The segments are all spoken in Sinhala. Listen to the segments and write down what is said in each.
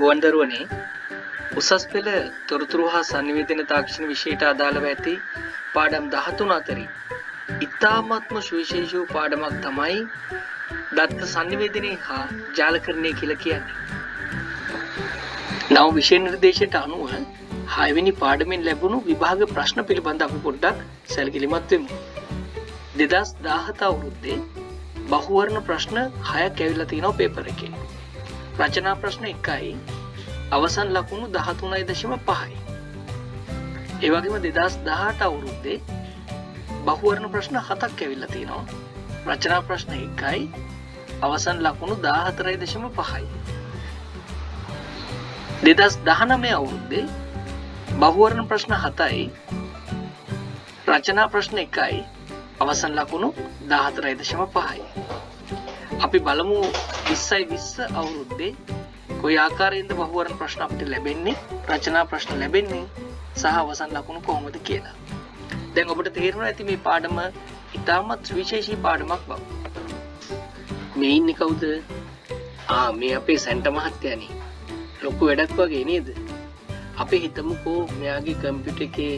ගුවන්දරුවනේ උසස් පෙළ තොරතුරු හා sannivedana තාක්ෂණ විෂයට අදාළව ඇති පාඩම් 13 අතරින් ඉතාමත්ම සුවිශේෂී වූ පාඩමක් තමයි දත්ත sannivedane හා ජාලකරණය කියලා කියන්නේ. නව විෂය නිර්දේශයට අනුව 6 වෙනි පාඩමෙන් ලැබුණු විභාග ප්‍රශ්න පිළිබඳව අපි පොඩ්ඩක් සැලකිලිමත් වෙමු. 2017 අවුරුද්දේ බහුවර්ණ ප්‍රශ්න 6ක් ඇවිල්ලා තියෙනවා පේපර් එකේ. රචනා ප්‍රශ්න 1යි අවසන් ලකුණු 13.5යි. ඒ වගේම 2018 අවුරුද්දේ බහුවර්ණ ප්‍රශ්න 7ක් ඇවිල්ලා තියෙනවා. රචනා ප්‍රශ්න 1යි අවසන් ලකුණු 14.5යි. 2019 අවුරුද්දේ බහුවර්ණ ප්‍රශ්න 7යි රචනා ප්‍රශ්න 1යි අවසන් ලකුණු 14.5යි. අපි බලමු 2020 අවුරුද්දේ කොයි ආකාරයෙන්ද බහුවර්ණ ප්‍රශ්න අපිට ලැබෙන්නේ, රචනා ප්‍රශ්න ලැබෙන්නේ සහ අවසන් ලකුණු කොහොමද කියලා. දැන් ඔබට තේරෙනවා ඇති මේ පාඩම ඉතාමත් විශේෂී පාඩමක් බව. මේ ඉන්නේ කවුද? මේ අපේ සෙන්ටර් මහත්තයානේ. ලොකු වැඩක් වගේ නේද? අපි හිතමුකෝ මෙයාගේ කම්පියුටර් එකේ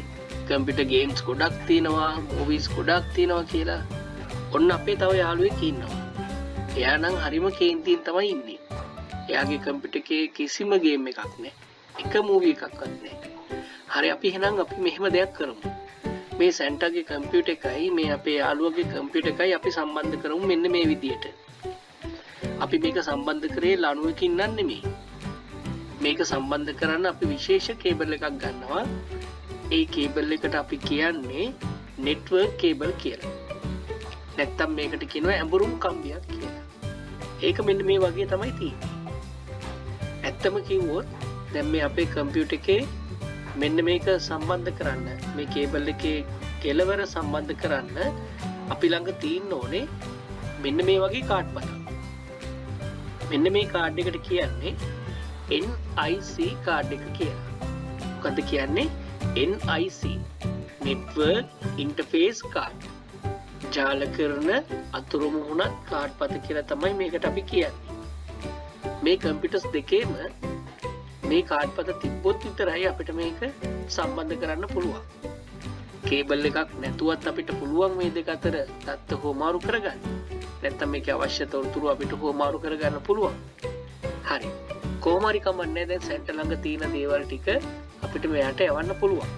කම්පියුටර් ගේම්ස් ගොඩක් තියෙනවා, මූවිස් ගොඩක් තියෙනවා කියලා. ඔන්න අපේ තව යාළුවෙක් ඉන්නවා. එයා නම් හරිම කේන්තියෙන් තමයි ඉන්නේ. එයාගේ කම්පියුටර් එකේ කිසිම ගේම් එකක් නැහැ. එක මූවි එකක්වත් නැහැ. හරි, අපි එහෙනම් අපි මෙහෙම දෙයක් කරමු. මේ සෙන්ටර්ගේ කම්පියුටර් එකයි මේ අපේ යාළුවගේ කම්පියුටර් එකයි අපි සම්බන්ධ කරමු මෙන්න මේ විදියට. අපි මේක සම්බන්ධ කරේ ලණුවකින් නම් නෙමෙයි. මේක සම්බන්ධ කරන්න අපි විශේෂ කේබල් එකක් ගන්නවා. ඒ කේබල් එකට අපි කියන්නේ නෙට්වර්ක් කේබල් කියලා. නැත්තම් මේකට කියනවා ඇඹුරුම් කම්බියක් කියලා. ඒක මෙන්න මේ වගේ තමයි තියෙන්නේ. ඇත්තම කිව්වොත් දැන් මේ අපේ කම්පියුටර් එකේ මෙන්න මේක සම්බන්ධ කරන්න, මේ කේබල් එකේ කෙලවර සම්බන්ධ කරන්න අපි ළඟ තියෙන්න ඕනේ මෙන්න මේ වගේ කාඩ් පතක්. මෙන්න මේ කාඩ් එකට කියන්නේ NIC කාඩ් එක කියලා. මොකද්ද කියන්නේ? NIC Network Interface Card. ජාලකරණ අතුරු මුහුණත් කාඩ් පත කියලා තමයි මේකට අපි කියන්නේ. මේ කම්පියුටර්ස් දෙකේම මේ කාඩ් පත තිබ්බොත් විතරයි අපිට මේක සම්බන්ධ කරන්න පුළුවන්. කේබල් එකක් නැතුවත් අපිට පුළුවන් මේ දෙක අතර දත්ත හොමාරු කරගන්න. නැත්නම් මේකේ අවශ්‍ය තොරතුරු අපිට හොමාරු කරගන්න පුළුවන්. හරි. කොහොම හරි කමන්නේ දැන් සෙන්ටර් ළඟ තියෙන දේවල් ටික අපිට මෙයාට යවන්න පුළුවන්.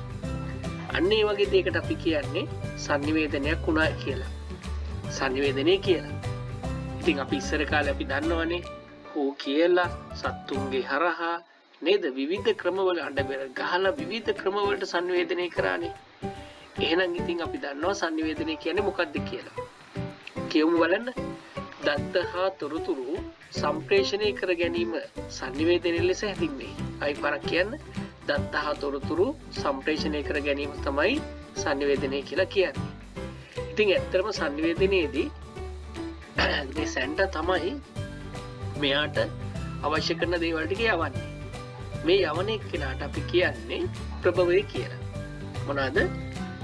අන්න ඒ වගේ දෙයකට අපි කියන්නේ sannivedanayak වුණා කියලා. sannivedanaye කියලා. ඉතින් අපි ඉස්සර කාලේ අපි දන්නවනේ හෝ කියලා සත්තුන්ගේ හරහා නේද විවිධ ක්‍රමවල අඬබෙර ගහලා විවිධ ක්‍රමවලට sannivedanaya කරානේ. එහෙනම් ඉතින් අපි දන්නවා sannivedanaya කියන්නේ මොකක්ද කියලා. කියමු බලන්න. දත්ත හා තොරතුරු සම්ප්‍රේෂණය කර ගැනීම sannivedanaya ලෙස හැදින්වේ. අයි පාරක් කියන්න. දත්ත හා තොරතුරු සම්ප්‍රේෂණය කර ගැනීම තමයි sannivedanaya කියලා කියන්නේ. ඉතින් ඇත්තටම sannivedanayeදී මේ සෙන්ටර් තමයි මෙයාට අවශ්‍ය කරන දේවල් ටික යවන්නේ. මේ යවන එක්කෙනාට අපි කියන්නේ ප්‍රභවය කියලා. මොනවාද?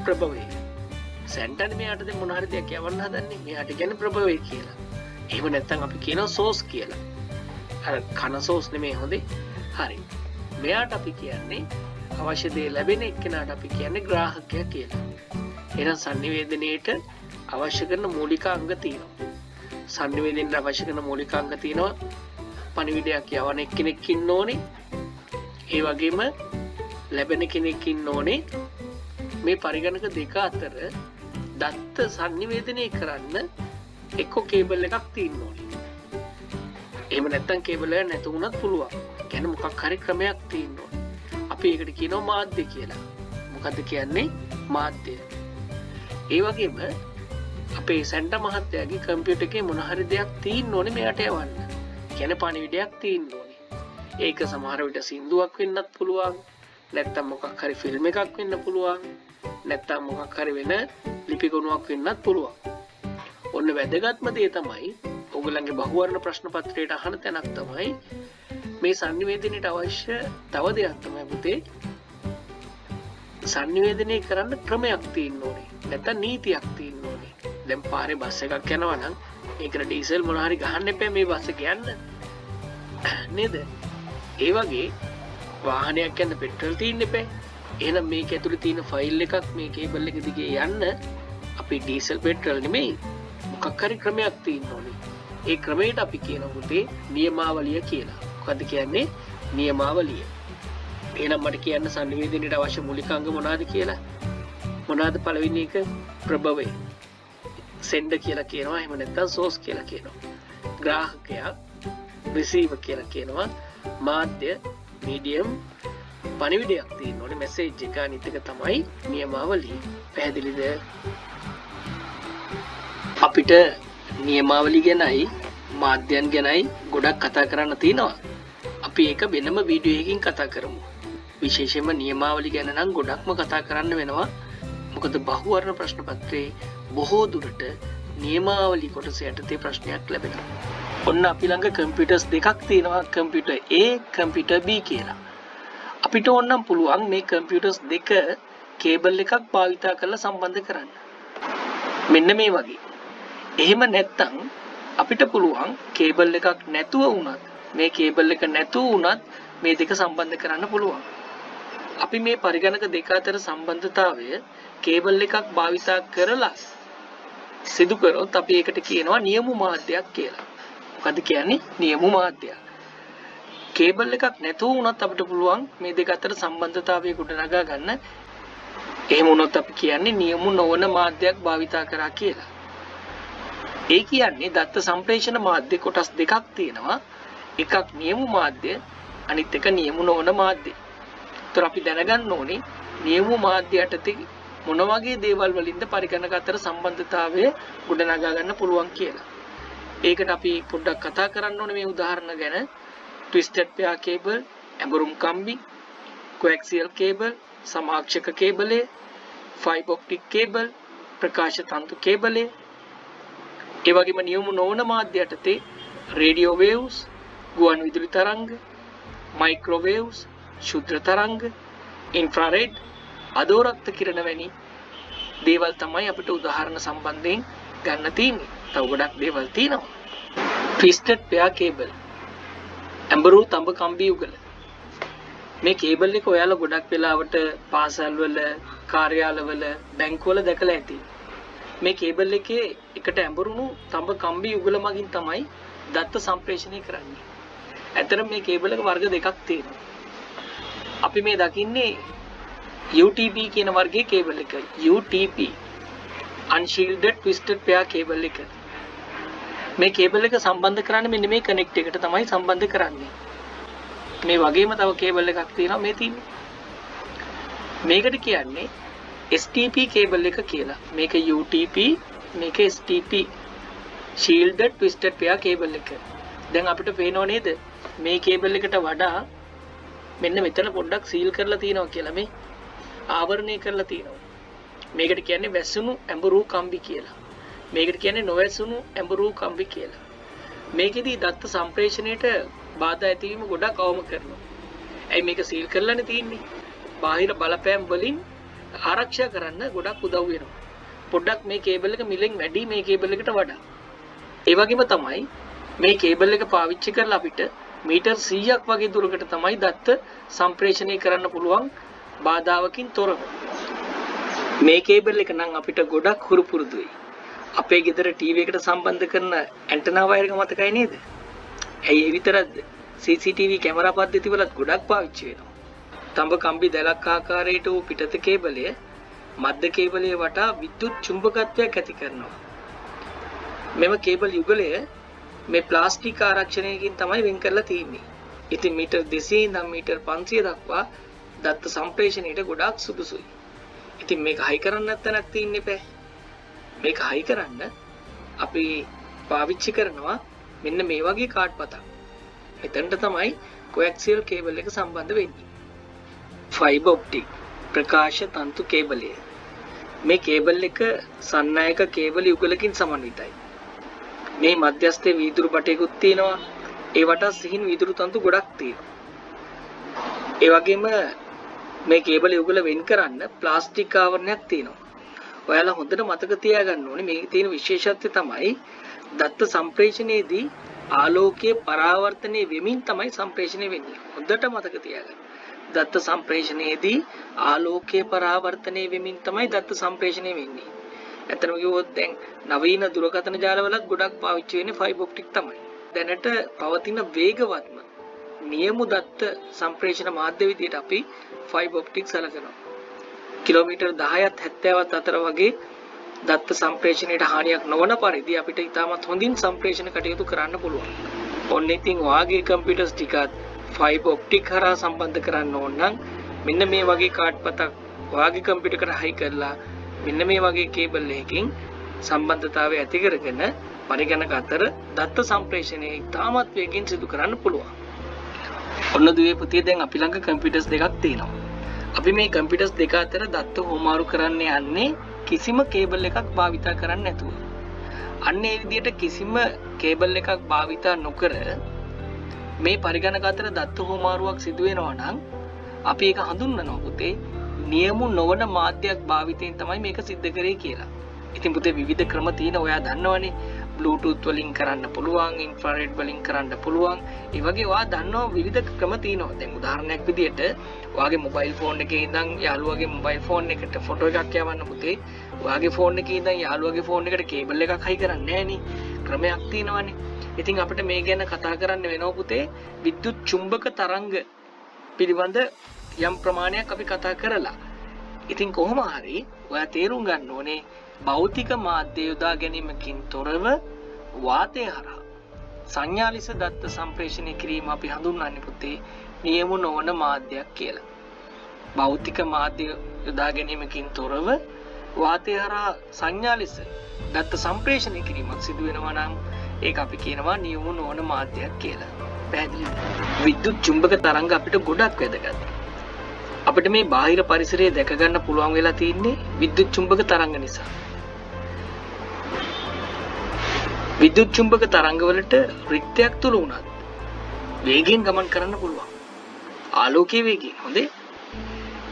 ප්‍රභවය. සෙන්ටර් මෙයාට දැන් මොන හරි දෙයක් යවන්න හදන්නේ. මෙයාට කියන්නේ ප්‍රභවය කියලා. එහෙම නැත්නම් අපි කියනවා සෝස් කියලා. අර කන සෝස් නෙමෙයි හොඳේ. හරි. මෙයාට අපි කියන්නේ අවශ්‍ය දේ ලැබෙන එක්කෙනාට අපි කියන්නේ ග්‍රාහකයා කියලා. එහෙනම් sannivedanayට අවශ්‍ය කරන මූලික අංග තියෙනවා. sannivedanayට අවශ්‍ය කරන මූලික අංග තියෙනවා. පණිවිඩයක් යවන එක්කෙනෙක් ඉන්න ඕනේ. ඒ වගේම ලැබෙන කෙනෙක් ඉන්න ඕනේ. මේ පරිගණක දෙක අතර දත්ත sannivedanaya කරන්න එක්ක කේබල් එකක් තියෙන්න ඕනේ. එහෙම නැත්නම් කේබල් එක නැතුණත් පුළුවන්. කියන්නේ මොකක් හරි ක්‍රමයක් තියෙන්න ඕනේ. අපි ඒකට කියනවා මාධ්‍ය කියලා. මොකද්ද කියන්නේ? මාධ්‍ය. ඒ වගේම අපේ සෙන්ටර් මහත්තයාගේ කම්පියුටර් එකේ මොන හරි දෙයක් තියෙන්න ඕනේ මෙයාට යවන්න. කියන්නේ පණිවිඩයක් තියෙන්න ඕනේ. ඒක සමහර විට සින්දුවක් වෙන්නත් පුළුවන්. නැත්නම් මොකක් හරි ෆිල්ම් එකක් වෙන්න පුළුවන්. නැත්නම් මොකක් හරි වෙන ලිපි ගොනුවක් වෙන්නත් පුළුවන්. ඔන්න වැදගත්ම දේ තමයි ඔයගොල්ලන්ගේ බහුවර්ණ ප්‍රශ්න පත්‍රයට අහන තැනක් තමයි මේ sannivedanayට අවශ්‍ය තව දෙයක් තමයි පුතේ sannivedanaya කරන්න ක්‍රමයක් තියෙන්න ඕනේ. නැත්නම් නීතියක් තියෙන්න ඕනේ. දැන් පාරේ බස් එකක් යනවා නම් ඒකට ඩීසල් මොනවා හරි ගහන්න එපා මේ බස් එක යන්න. නේද? ඒ වගේ වාහනයක් යන්න පෙට්‍රල් තියෙන්න එපා. එහෙනම් මේක ඇතුලේ තියෙන ෆයිල් එකක් මේ කේබල් එක දිගේ යන්න අපි ඩීසල් පෙට්‍රල් නෙමෙයි මොකක් හරි ක්‍රමයක් තියෙන්න ඕනේ. ඒ ක්‍රමයට අපි කියන පුතේ නියමාවලිය කියලා. මොකද්ද කියන්නේ? නියමාවලිය. එහෙනම් මට කියන්න සංනිවේදනයට අවශ්‍ය මූලික අංග මොනවාද කියලා? මොනවාද පළවෙනි එක? ප්‍රභවය. සෙන්ඩර් කියලා කියනවා. එහෙම නැත්නම් සෝස් කියලා කියනවා. ග්‍රාහකයා රිසීවර් කියලා කියනවා. මාධ්‍ය මීඩියම් පණිවිඩයක් තියෙන්න ඕනේ මැසේජ් එක. අනිත් එක තමයි නියමාවලිය. පැහැදිලිද? අපිට නියමාවලිය ගැනයි මාධ්‍යයන් ගැනයි ගොඩක් කතා කරන්න තියෙනවා. අපි ඒක වෙනම වීඩියෝ එකකින් කතා කරමු. විශේෂයෙන්ම නියමාවලිය ගැන නම් ගොඩක්ම කතා කරන්න වෙනවා. මොකද බහුවර්ණ ප්‍රශ්න පත්‍රයේ බොහෝ දුරට නියමාවලිය කොටස යටතේ ප්‍රශ්නයක් ලැබෙනවා. ඔන්න අපි ළඟ කම්පියුටර්ස් දෙකක් තියෙනවා. කම්පියුටර් A, කම්පියුටර් B කියලා. අපිට ඕනම් පුළුවන් මේ කම්පියුටර්ස් දෙක කේබල් එකක් භාවිතා කරලා සම්බන්ධ කරන්න. මෙන්න මේ වගේ. එහෙම නැත්නම් අපිට පුළුවන් කේබල් එකක් නැතුව වුණත් මේ කේබල් එක නැතුව වුණත් මේ දෙක සම්බන්ධ කරන්න පුළුවන්. අපි මේ පරිගණක දෙක අතර සම්බන්ධතාවය කේබල් එකක් භාවිතා කරලා සිදු කරොත් අපි ඒකට කියනවා නියමු මාධ්‍යයක් කියලා. මොකද කියන්නේ? නියමු මාධ්‍යයක්. කේබල් එකක් නැතුව වුණත් අපිට පුළුවන් මේ දෙක අතර සම්බන්ධතාවය ගොඩනගා ගන්න. එහෙම වුණොත් අපි කියන්නේ නියමු නොවන මාධ්‍යයක් භාවිතා කරා කියලා. ඒ කියන්නේ දත්ත සම්ප්‍රේෂණ මාධ්‍ය කොටස් දෙකක් තියෙනවා. එකක් නියමු මාධ්‍ය, අනිත් එක නියමු නොවන මාධ්‍ය. ඒතර අපි දැනගන්න ඕනේ නියමු මාධ්‍ය යටතේ මොන වගේ දේවල් වලින්ද පරිගණක අතර සම්බන්ධතාවය ගොඩනගා ගන්න පුළුවන් කියලා. ඒකට අපි පොඩ්ඩක් කතා කරන්න ඕනේ මේ උදාහරණ ගැන. twisted pair cable, ඇඹරුම් කම්බි, coaxial cable, සමාක්ෂක කේබලය, fiber optic cable, ප්‍රකාශ තන්තු කේබලය. ඒ වගේම නියමු නොවන මාධ්‍ය යටතේ radio waves, ගුවන් විදුලි තරංග, microwaves, ශුද්‍ර තරංග, infrared, අදෝරක්ත කිරණ වැනි දේවල් තමයි අපිට උදාහරණ සම්බන්ධයෙන් ගන්න තියෙන්නේ. තව ගොඩක් දේවල් තියෙනවා. twisted pair cable, ඇඹරු තඹ කම්බි යුගල. මේ කේබල් එක ඔයාලා ගොඩක් වෙලාවට පාසල් වල, කාර්යාලවල, බැංකුවල දැකලා ඇති. මේ කේබල් එකේ එකට ඇඹරුණු තඹ කම්බි යුගල මගින් තමයි දත්ත සම්ප්‍රේෂණය කරන්නේ. ඇත්තටම මේ කේබල් එක වර්ග දෙකක් තියෙනවා. අපි මේ දකින්නේ UTP කියන වර්ගයේ කේබල් එක. UTP unshielded twisted pair cable එක. මේ කේබල් එක සම්බන්ධ කරන්නේ මෙන්න මේ කනෙක්ට් එකට තමයි සම්බන්ධ කරන්නේ. මේ වගේම තව කේබල් එකක් තියෙනවා මේ තියෙන්නේ. මේකට කියන්නේ STP කේබල් එක කියලා. මේක UTP, මේක STP shielded twisted pair cable එක. දැන් අපිට පේනව නේද? මේ කේබල් එකට වඩා මෙන්න මෙතන පොඩ්ඩක් සීල් කරලා තියෙනවා කියලා මේ ආවරණය කරලා තියෙනවා. මේකට කියන්නේ වැසුණු ඇඹරු කම්බි කියලා. මේකට කියන්නේ නොවැසුණු ඇඹරු කම්බි කියලා. මේකෙදි දත්ත සම්ප්‍රේෂණයට බාධා ඇතිවීම ගොඩක් අවම කරනවා. ඇයි මේක සීල් කරලානේ තියෙන්නේ? බාහිර බලපෑම් වලින් ආරක්ෂා කරන්න ගොඩක් උදව් වෙනවා. පොඩ්ඩක් මේ කේබල් එක මිලෙන් වැඩි මේ කේබල් එකට වඩා. ඒ වගේම තමයි මේ කේබල් එක පාවිච්චි කරලා අපිට මීටර් 100ක් වගේ දුරකට තමයි දත්ත සම්ප්‍රේෂණය කරන්න පුළුවන් බාධාවකින් තොරව. මේ කේබල් එක නම් අපිට ගොඩක් හුරු පුරුදුයි. අපේ ගෙදර ටීවී එකට සම්බන්ධ කරන ඇන්ටනා වයර් එක මතකයි නේද? ඇයි ඒ විතරක්ද? CCTV කැමරා පද්ධති වලත් ගොඩක් පාවිච්චි වෙනවා. තඹ කම්බි දැලක් ආකාරයට වූ පිටත කේබලය මධ්‍ය කේබලයේ වටා විද්‍යුත් චුම්බකත්වයක් ඇති කරනවා. මෙම කේබල් යුගලය මේ ප්ලාස්ටික් ආරක්ෂණයකින් තමයි වෙන් කරලා තියෙන්නේ. ඉතින් මීටර් 200 ඉඳන් මීටර් 500 දක්වා දත්ත සම්ප්‍රේෂණයට ගොඩාක් සුදුසුයි. ඉතින් මේක හයි කරන්න නැත්නම් තියෙන්න එපා. මේක හයි කරන්න අපි පාවිච්චි කරනවා මෙන්න මේ වගේ කාඩ් පතක්. එතනට තමයි coaxial cable එක සම්බන්ධ වෙන්නේ. fiber optic ප්‍රකාශ තන්තු කේබලය. මේ කේබල් එක සන්නායක කේබල් යුගලකින් සමන්විතයි. මේ මධ්‍යස්ථයේ වීදුරු බටයකුත් තියෙනවා. ඒ වටා සිහින් වීදුරු තන්තු ගොඩක් තියෙනවා. ඒ වගේම මේ කේබල් යුගල වෙන් කරන්න ප්ලාස්ටික් ආවරණයක් තියෙනවා. ඔයාලා හොඳට මතක තියාගන්න ඕනේ මේ තියෙන විශේෂත්වය තමයි දත්ත සම්ප්‍රේෂණයේදී ආලෝකයේ පරාවර්තනය වෙමින් තමයි සම්ප්‍රේෂණය වෙන්නේ. හොඳට මතක තියාගන්න. දත්ත සම්ප්‍රේෂණයේදී ආලෝකයේ පරාවර්තනය වෙමින් තමයි දත්ත සම්ප්‍රේෂණය වෙන්නේ. ඇත්තටම කිව්වොත් දැන් නවීන දුරකථන ජාලවලත් ගොඩක් පාවිච්චි වෙන්නේ ෆයිබර් ඔප්ටික් තමයි. දැනට පවතින වේගවත්ම නියමු දත්ත සම්ප්‍රේෂණ මාධ්‍ය විදියට අපි ෆයිබර් ඔප්ටික් සලකනවා. කිලෝමීටර් 10ත් 70ත් අතර වගේ දත්ත සම්ප්‍රේෂණයට හානියක් නොවන පරිදි අපිට ඉතාමත් හොඳින් සම්ප්‍රේෂණ කටයුතු කරන්න පුළුවන්. ඔන්න ඉතින් වාගේ කම්පියුටර්ස් ටිකත් ෆයිබර් ඔප්ටික් හරහා සම්බන්ධ කරන්න ඕන නම් මෙන්න මේ වගේ කාඩ් පතක් වාගේ කම්පියුටර් එකට හයි කරලා මෙන්න මේ වගේ කේබල් එකකින් සම්බන්ධතාවය ඇති කරගෙන පරිගණක අතර දත්ත සම්ප්‍රේෂණය ඉතාමත් වේගයෙන් සිදු කරන්න පුළුවන්. ඔන්න දුවේ පුතේ දැන් අපි ළඟ කම්පියුටර්ස් දෙකක් තියෙනවා. අපි මේ කම්පියුටර්ස් දෙක අතර දත්ත හුවමාරු කරන්න යන්නේ කිසිම කේබල් එකක් භාවිතා කරන්නේ නැතුව. අන්න ඒ විදිහට කිසිම කේබල් එකක් භාවිතා නොකර මේ පරිගණක අතර දත්ත හුවමාරුවක් සිදු වෙනවා නම් අපි ඒක හඳුන්වනවා පුතේ නියමු නොවන මාධ්‍යයක් භාවිතයෙන් තමයි මේක සිද්ධ කරේ කියලා. ඉතින් පුතේ විවිධ ක්‍රම තියෙන ඔයා දන්නවනේ. Bluetooth වලින් කරන්න පුළුවන්, infrared වලින් කරන්න පුළුවන්. ඒ වගේ ඔයා දන්නවා විවිධ ක්‍රම තියෙනවා. දැන් උදාහරණයක් විදිහට ඔයාගේ mobile phone එකේ ඉඳන් යාළුවගේ mobile phone එකට ෆොටෝ එකක් යවන්න පුතේ. ඔයාගේ phone එකේ ඉඳන් යාළුවගේ phone එකට කේබල් එකක් හයි කරන්නේ නැහනේ. ක්‍රමයක් තියෙනවානේ. ඉතින් අපිට මේ ගැන කතා කරන්න වෙනවා පුතේ විද්‍යුත් චුම්බක තරංග පිළිබඳ යම් ප්‍රමාණයක් අපි කතා කරලා. ඉතින් කොහොම හරි ඔයා තේරුම් ගන්න ඕනේ භෞතික මාධ්‍ය යොදා ගැනීමකින් තොරව වාතය හරහා සංඥා ලෙස දත්ත සම්ප්‍රේෂණය කිරීම අපි හඳුන්වන්නේ පුතේ නියමු නොවන මාධ්‍යයක් කියලා. භෞතික මාධ්‍ය යොදා ගැනීමකින් තොරව වාතය හරහා සංඥා ලෙස දත්ත සම්ප්‍රේෂණය කිරීමක් සිදු වෙනවා නම් ඒක අපි කියනවා නියමු නොවන මාධ්‍යයක් කියලා. පැහැදිලිද? විද්‍යුත් චුම්බක තරංග අපිට ගොඩක් වැදගත්. අපිට මේ බාහිර පරිසරය දැක ගන්න පුළුවන් වෙලා තියෙන්නේ විද්‍යුත් චුම්බක තරංග නිසා. විද්‍යුත් චුම්බක තරංග වලට රික්තයක් තුල උනත් වේගයෙන් ගමන් කරන්න පුළුවන්. ආලෝකයේ වේගයෙන්. හොඳේ.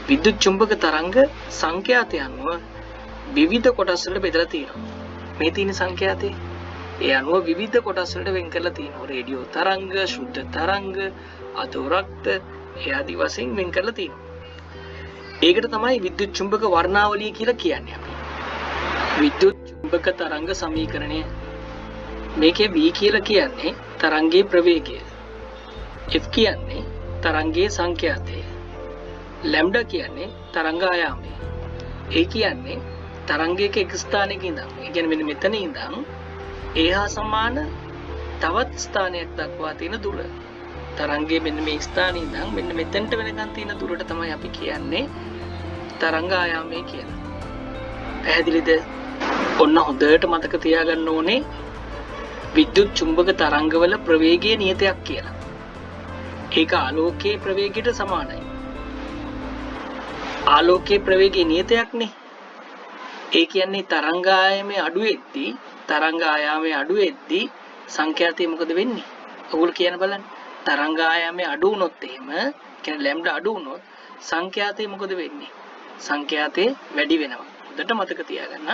විද්‍යුත් චුම්බක තරංග සංඛ්‍යාතය අනුව විවිධ කොටස් වලට බෙදලා තියෙනවා. මේ තියෙන සංඛ්‍යාතේ ඒ අනුව විවිධ කොටස් වලට වෙන් කරලා තියෙනවා. රේඩියෝ තරංග, ශුද්ධ තරංග, අධෝරක්ත ඒ ආදි වශයෙන් වෙන් කරලා තියෙනවා. ඒකට තමයි විද්‍යුත් චුම්බක වර්ණාවලිය කියලා කියන්නේ අපි. විද්‍යුත් චුම්බක තරංග සමීකරණය මේකේ V කියලා කියන්නේ තරංගයේ ප්‍රවේගය. F කියන්නේ තරංගයේ සංඛ්‍යාතය. ලැම්ඩා කියන්නේ තරංග ආයාමය. A කියන්නේ තරංගයක එක් ස්ථානයක ඉඳන්, ඒ කියන්නේ මෙන්න මෙතන ඉඳන් ඒහා සමාන තවත් ස්ථානයක් දක්වා තියෙන දුර. තරංගයේ මෙන්න මේ ස්ථානයේ ඉඳන් මෙන්න මෙතෙන්ට වෙනකන් තියෙන දුරට තමයි අපි කියන්නේ තරංග ආයාමය කියලා. පැහැදිලිද? ඔන්න හොඳට මතක තියාගන්න ඕනේ විද්‍යුත් චුම්බක තරංගවල ප්‍රවේගය නියතයක් කියලා. ඒක ආලෝකයේ ප්‍රවේගයට සමානයි. ආලෝකයේ ප්‍රවේගය නියතයක්නේ. ඒ කියන්නේ තරංග ආයාමයේ අඩු වෙද්දී සංඛ්‍යාතය මොකද වෙන්නේ? ඔයගොල්ලෝ කියන බලන්න. තරංග ආයාමයේ අඩු වුණොත් එහෙම කියන්නේ ලැම්ඩා අඩු වුණොත් සංඛ්‍යාතය මොකද වෙන්නේ? සංඛ්‍යාතය වැඩි වෙනවා. හොඳට මතක තියාගන්න.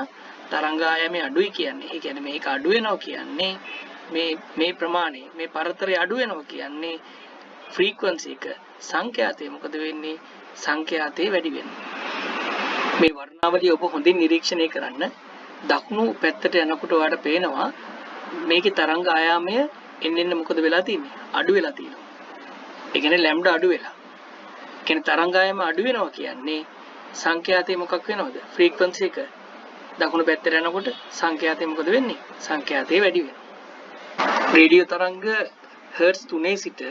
තරංග ආයාමයේ අඩුයි කියන්නේ. ඒ කියන්නේ මේක අඩු වෙනවා කියන්නේ මේ ප්‍රමාණය මේ පරතරය අඩු වෙනවා කියන්නේ ෆ්‍රීකවන්සි එක. සංඛ්‍යාතය මොකද වෙන්නේ? සංඛ්‍යාතය වැඩි වෙනවා. මේ වර්ණාවලිය ඔබ හොඳින් නිරීක්ෂණය කරන්න. දකුණු පැත්තට යනකොට ඔයාලට පේනවා මේකේ තරංග ආයාමය එන්න මොකද වෙලා තියෙන්නේ? අඩු වෙලා තියෙනවා. ඒ කියන්නේ ලැම්ඩා අඩු වෙලා. කියන්නේ තරංග ආයාම අඩු වෙනවා කියන්නේ සංඛ්‍යාතය මොකක් වෙනවද? ෆ්‍රීකවන්සි එක. දකුණු පැත්තට යනකොට සංඛ්‍යාතය මොකද වෙන්නේ? සංඛ්‍යාතය වැඩි වෙනවා. රේඩියෝ තරංග හර්ට්ස් 3 සිට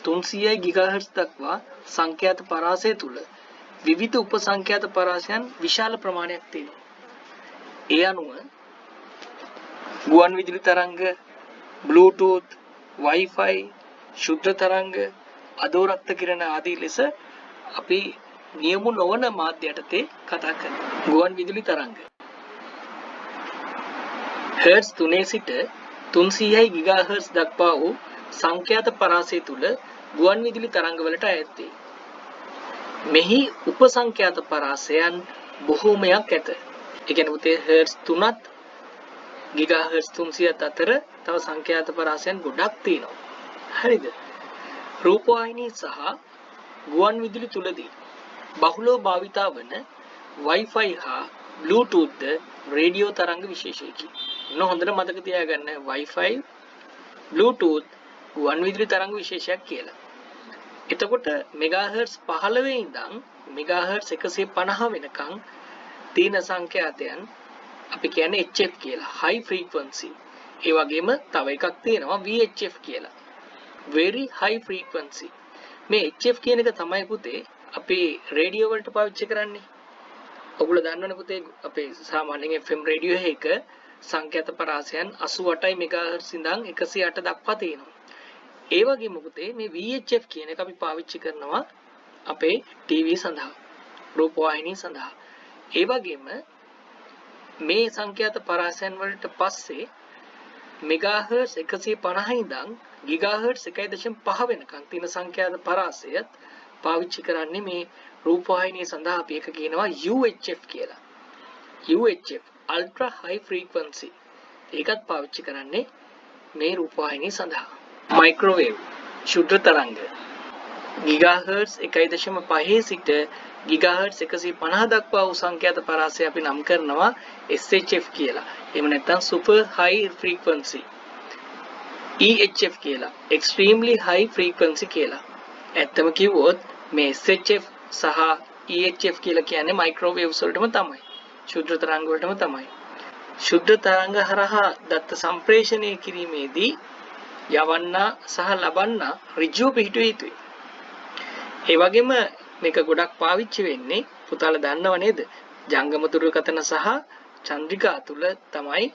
300 ගිගාහර්ට්ස් දක්වා සංඛ්‍යාත පරාසය තුල විවිධ උපසංඛ්‍යාත පරාසයන් විශාල ප්‍රමාණයක් තියෙනවා. ඒ අනුව ගුවන් විදුලි තරංග, Bluetooth, Wi-Fi, ශුද්ධ තරංග, අධෝරක්ත කිරණ ආදී ලෙස අපි නියමු නොවන මාධ්‍ය යටතේ කතා කරනවා. ගුවන් විදුලි තරංග හර්ට්ස් 3 සිට 300 ගිගාහර්ට්ස් දක්වා වූ සංඛ්‍යාත පරාසය තුල ගුවන් විදුලි තරංග වලට අයත් වේ. මෙහි උපසංඛ්‍යාත පරාසයන් බොහෝමයක් ඇත. ඒ කියන්නේ පුතේ හර්ට්ස් 3ත් ගිගාහර්ට්ස් 300ත් අතර තව සංඛ්‍යාත පරාසයන් ගොඩක් තියෙනවා. හරිද? රූපවාහිනී සහ ගුවන් විදුලි තුලදී බහුලව භාවිතා වන Wi-Fi හා Bluetooth ද රේඩියෝ තරංග විශේෂයකි. මොන හොඳට මතක තියාගන්න Wi-Fi Bluetooth ගුවන් විදුලි තරංග විශේෂයක් කියලා. එතකොට මෙගාහර්ට්ස් 15 ඉඳන් මෙගාහර්ට්ස් 150 වෙනකන් තියෙන සංඛ්‍යාතයන් අපි කියන්නේ HF කියලා, high frequency. ඒ වගේම තව එකක් තියෙනවා VHF කියලා, very high frequency. මේ HF කියන එක තමයි පුතේ අපේ රේඩියෝ වලට පාවිච්චි කරන්නේ. ඔයගොල්ලෝ දන්නවනේ පුතේ අපේ සාමාන්‍යයෙන් FM රේඩියෝ එක සංඛ්‍යාත පරාසයන් 88 මෙගාහර්ට්ස් ඉඳන් 108 දක්වා තියෙනවා. ඒ වගේම පුතේ මේ VHF කියන එක අපි පාවිච්චි කරනවා අපේ ටීවී සඳහා, රූපවාහිනී සඳහා. ඒ වගේම මේ සංඛ්‍යාත පරාසයන් වලට පස්සේ මෙගාහර්ට්ස් 150 ඉඳන් ගිගාහර්ට්ස් 1.5 වෙනකන් තියෙන සංඛ්‍යාත පරාසයත් පාවිච්චි කරන්නේ මේ රූපවාහිනිය සඳහා. අපි එක කියනවා UHF කියලා. UHF ultra high frequency. ඒකත් පාවිච්චි කරන්නේ මේ රූපවාහිනිය සඳහා. මයික්‍රෝවේව් ශුද්ධ තරංග ගිගාහර්ට්ස් 1.5 සිට ගිගාහර්ට්ස් 150 දක්වා වූ සංඛ්‍යාත පරාසය අපි නම් කරනවා SHF කියලා. එහෙම නැත්නම් super high frequency. EHF කියලා, extremely high frequency කියලා. ඇත්තම කිව්වොත් මේ SHF සහ EHF කියලා කියන්නේ මයික්‍රෝවේව්ස් වලටම තමයි. ශුද්ධ තරංග වලටම තමයි. ශුද්ධ තරංග හරහා දත්ත සම්ප්‍රේෂණය කිරීමේදී යවන්නා සහ ලබන්නා ඍජුව පිහිටුව යුතුයි. ඒ වගේම මේක ගොඩක් පාවිච්චි වෙන්නේ පුතාලා දන්නව නේද? ජංගම දුරකථන සහ චන්ද්‍රිකා තුල තමයි.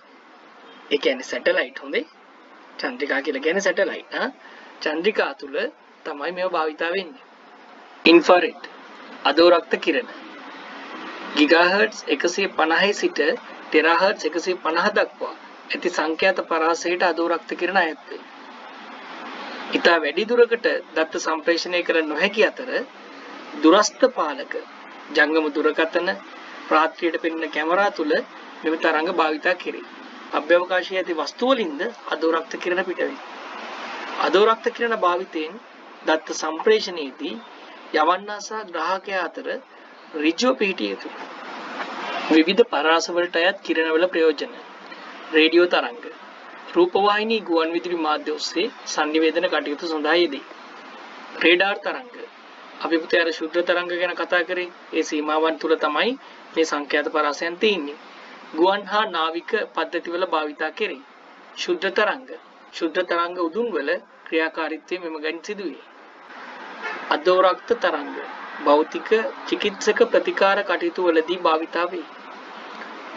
ඒ කියන්නේ සැටලයිට් හොඳේ. චන්ද්‍රිකා කියලා කියන්නේ සැටලයිට්. චන්ද්‍රිකා තුල තමයි මේව භාවිතා වෙන්නේ. ඉන්ෆ්‍රාරෙඩ් අධෝරක්ත කිරණ ගිගාහර්ට්ස් 150 සිට ටෙරාහර්ට්ස් 150 දක්වා ඇති සංඛ්‍යාත පරාසයට අධෝරක්ත කිරණ අයත් වේ. ඉතා වැඩි දුරකට දත්ත සම්ප්‍රේෂණය කර නොහැකි අතර දුරස්ත පාලක ජංගම දුරකථන රාත්‍රියට පෙනෙන කැමරා තුල මෙම තරංග භාවිතා කෙරේ. අභ්‍යවකාශයේ ඇති වස්තු වලින්ද අධෝරක්ත කිරණ පිට වේ. අධෝරක්ත කිරණ භාවිතයෙන් දත්ත සම්ප්‍රේෂණයේදී යවන්නා සහ ග්‍රාහකයා අතර ඍජුව පිහිටිය යුතුය. විවිධ පරාස වලට අයත් කිරණවල ප්‍රයෝජන. රේඩියෝ තරංග රූපවාහිනී ගුවන් විදුලි මාධ්‍ය ඔස්සේ සංනිවේදන කටයුතු සඳහා යෙදේ. රේඩාර් තරංග අපි පුතේ අර ශුද්ධ තරංග ගැන කතා කරේ. ඒ සීමාවන් තුල තමයි මේ සංඛ්‍යාත පරාසයන් තියෙන්නේ. ගුවන් හා නාවික පද්ධතිවල භාවිතා කෙරේ. ශුද්ධ තරංග උදුන් වල ක්‍රියාකාරීත්වය මෙම ගණන් සිදුවේ. අධෝරක්ත තරංග භෞතික චිකිත්සක ප්‍රතිකාර කටයුතු වලදී භාවිතා වේ.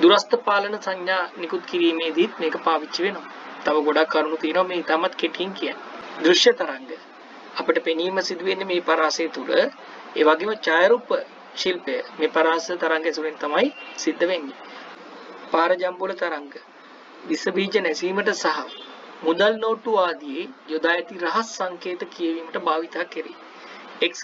දුරස්ත පාලන සංඥා නිකුත් කිරීමේදීත් මේක පාවිච්චි වෙනවා. තව ගොඩක් කරුණු තියෙනවා මේ ඊටමත් කෙටියෙන් කියන්නේ. දෘශ්‍ය තරංග අපිට පෙනීම සිදු වෙන්නේ මේ පරාසය තුල. ඒ වගේම ඡායාරූප ශිල්පය මේ පරාස තරංග ඇසුරෙන් තමයි සිද්ධ වෙන්නේ. පාරජම්බුල තරංග විස බීජ නැසීමට සහ මුදල් නෝට්ටු ආදී යොදා ඇති රහස් සංකේත කියවීමට භාවිතා කෙරේ. X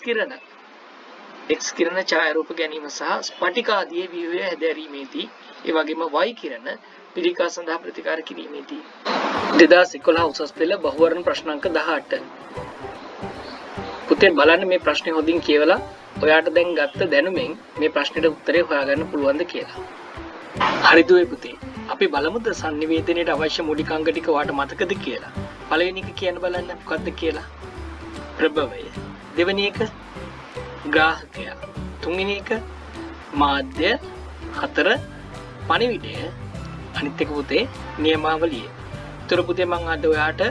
කිරණ ඡායාරූප ගැනීම සහ ස්පටික ආදී ව්‍යුහය හැදෑරීමේදී, ඒ වගේම Y කිරණ පිළිකා සඳහා ප්‍රතිකාර කිරීමේදී. 2011 උසස් පෙළ බහුවර්ණ ප්‍රශ්නාංක 18. පුතේ බලන්න මේ ප්‍රශ්නේ හොඳින් කියවලා ඔයාට දැන් ගත්ත දැනුමෙන් මේ ප්‍රශ්නෙට උත්තරේ හොයාගන්න පුළුවන්ද කියලා. හරිද ඔය පුතේ? අපි බලමුද sannivedanයට අවශ්‍ය මූලික අංග ටික ඔයාට මතකද කියලා? පළවෙනි එක කියන්න බලන්න මොකක්ද කියලා? ප්‍රභවය. දෙවෙනි එක ග්‍රාහකයා. තුන්වෙනි එක මාධ්‍ය. හතර පණිවිඩය. අනිත් එක පුතේ නියමාවලිය. උත්තර පුතේ මම අද ඔයාට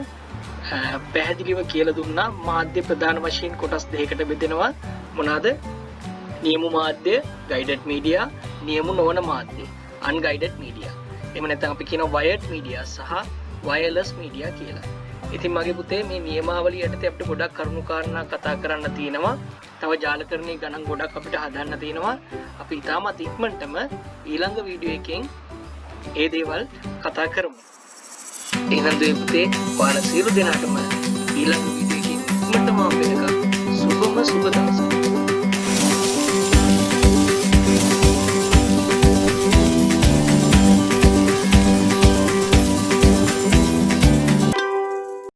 පැහැදිලිව කියලා දුන්නා මාධ්‍ය ප්‍රධාන වශයෙන් කොටස් දෙකකට බෙදෙනවා. මොනවාද? නියම මාධ්‍ය, guided media, නියම නොවන මාධ්‍ය, unguided media. එහෙම නැත්නම් අපි කියනවා wired media සහ wireless media කියලා. ඉතින් මගේ පුතේ මේ නියමාවලිය යටතේ අපිට ගොඩක් කරුණු කාරණා කතා කරන්න තියෙනවා. තව ජාලකරණයේ ගණන් ගොඩක් අපිට හදන්න තියෙනවා. අපි ඊටමත් ඉක්මනටම ඊළඟ වීඩියෝ එකෙන් ඒ දේවල් කතා කරමු. එහෙනම් දුවේ පුතේ ඔයාලා සියලු දෙනාටම ඊළඟ වීඩියෝ එකකින් ඉක්මනටම හම්බ වෙනකම් සුබම සුබ දවසක්.